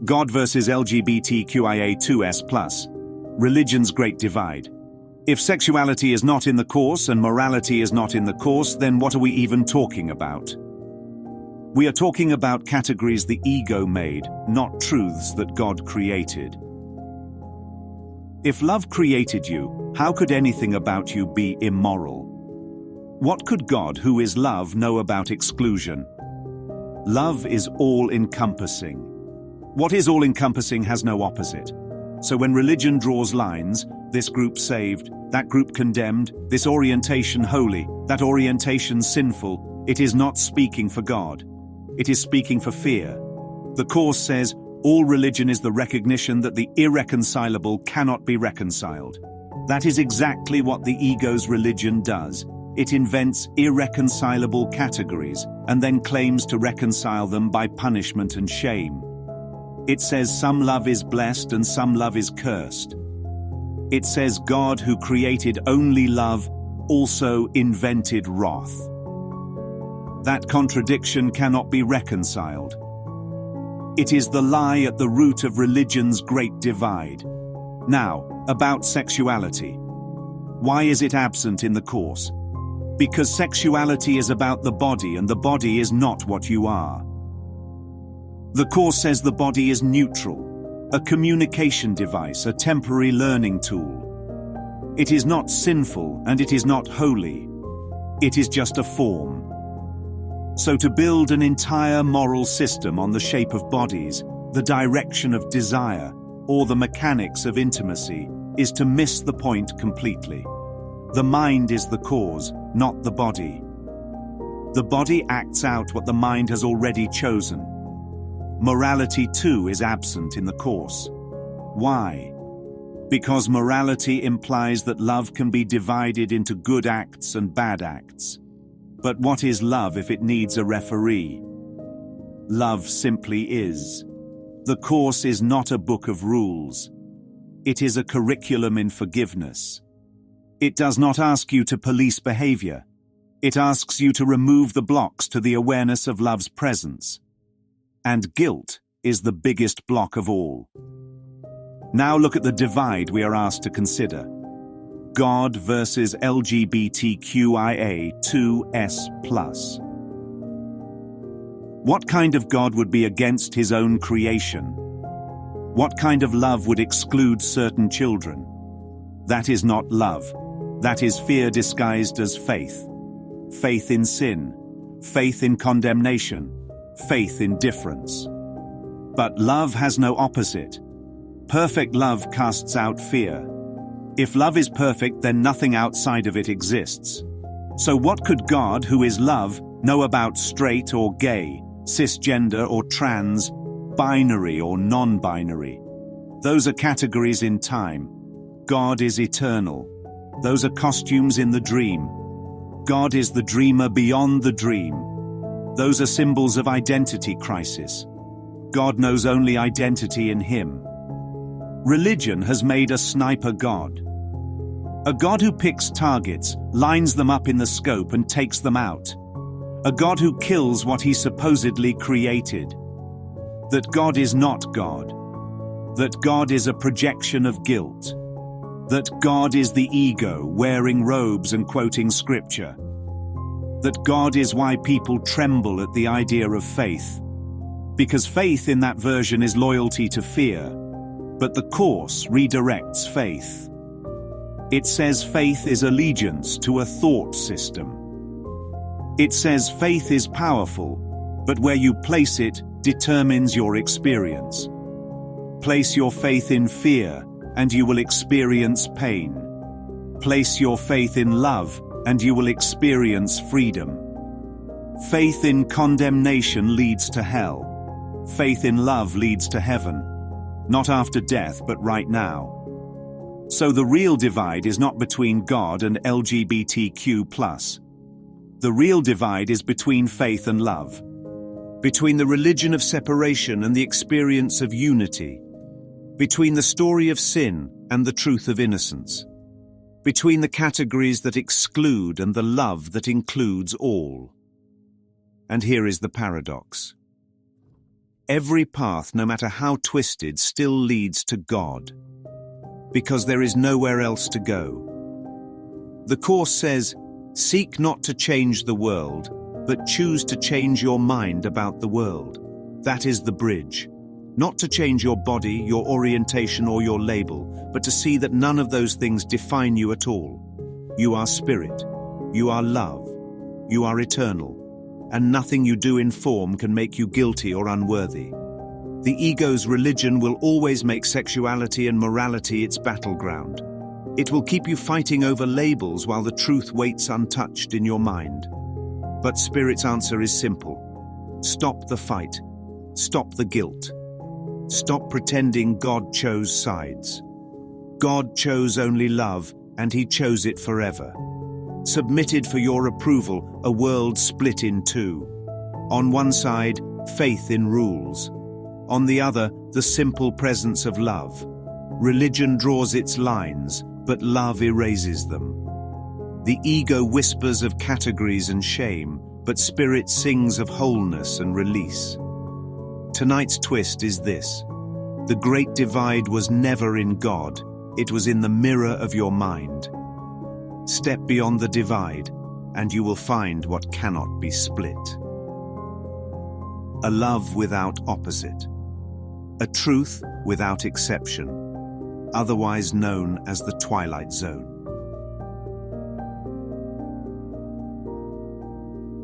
God versus LGBTQIA2S+. Religion's great divide. If sexuality is not in the course and morality is not in the course, then what are we even talking about? We are talking about categories the ego made, not truths that God created. If love created you, how could anything about you be immoral? What could God, who is love, know about exclusion? Love is all-encompassing. What is all-encompassing has no opposite. So when religion draws lines, this group saved, that group condemned, this orientation holy, that orientation sinful, it is not speaking for God. It is speaking for fear. The Course says, all religion is the recognition that the irreconcilable cannot be reconciled. That is exactly what the ego's religion does. It invents irreconcilable categories and then claims to reconcile them by punishment and shame. It says some love is blessed and some love is cursed. It says God, who created only love, also invented wrath. That contradiction cannot be reconciled. It is the lie at the root of religion's great divide. Now, about sexuality. Why is it absent in the Course? Because sexuality is about the body, and the body is not what you are. The Course says the body is neutral, a communication device, a temporary learning tool. It is not sinful and it is not holy. It is just a form. So to build an entire moral system on the shape of bodies, the direction of desire, or the mechanics of intimacy, is to miss the point completely. The mind is the cause, not the body. The body acts out what the mind has already chosen. Morality too is absent in the Course. Why? Because morality implies that love can be divided into good acts and bad acts. But what is love if it needs a referee? Love simply is. The Course is not a book of rules. It is a curriculum in forgiveness. It does not ask you to police behavior. It asks you to remove the blocks to the awareness of love's presence. And guilt is the biggest block of all. Now look at the divide we are asked to consider. God versus LGBTQIA2S+. What kind of God would be against his own creation? What kind of love would exclude certain children? That is not love. That is fear disguised as faith. Faith in sin. Faith in condemnation. Faith in difference. But love has no opposite. Perfect love casts out fear. If love is perfect, then nothing outside of it exists. So what could God, who is love, know about straight or gay, cisgender or trans, binary or non-binary? Those are categories in time. God is eternal. Those are costumes in the dream. God is the dreamer beyond the dream. Those are symbols of identity crisis. God knows only identity in him. Religion has made a sniper God. A God who picks targets, lines them up in the scope and takes them out. A God who kills what he supposedly created. That God is not God. That God is a projection of guilt. That God is the ego wearing robes and quoting scripture. That God is why people tremble at the idea of faith. Because faith in that version is loyalty to fear. But the Course redirects faith. It says faith is allegiance to a thought system. It says faith is powerful, but where you place it determines your experience. Place your faith in fear, and you will experience pain. Place your faith in love, and you will experience freedom. Faith in condemnation leads to hell. Faith in love leads to heaven. Not after death, but right now. So the real divide is not between God and LGBTQ+. The real divide is between faith and love. Between the religion of separation and the experience of unity. Between the story of sin and the truth of innocence. Between the categories that exclude and the love that includes all. And here is the paradox. Every path, no matter how twisted, still leads to God, because there is nowhere else to go. The Course says, seek not to change the world, but choose to change your mind about the world. That is the bridge. Not to change your body, your orientation, or your label, but to see that none of those things define you at all. You are spirit. You are love. You are eternal. And nothing you do in form can make you guilty or unworthy. The ego's religion will always make sexuality and morality its battleground. It will keep you fighting over labels while the truth waits untouched in your mind. But Spirit's answer is simple. Stop the fight. Stop the guilt. Stop pretending God chose sides. God chose only love, and He chose it forever. Submitted for your approval, a world split in two. On one side, faith in rules. On the other, the simple presence of love. Religion draws its lines, but love erases them. The ego whispers of categories and shame, but Spirit sings of wholeness and release. Tonight's twist is this. The great divide was never in God, it was in the mirror of your mind. Step beyond the divide, and you will find what cannot be split. A love without opposite. A truth without exception, otherwise known as the Twilight Zone.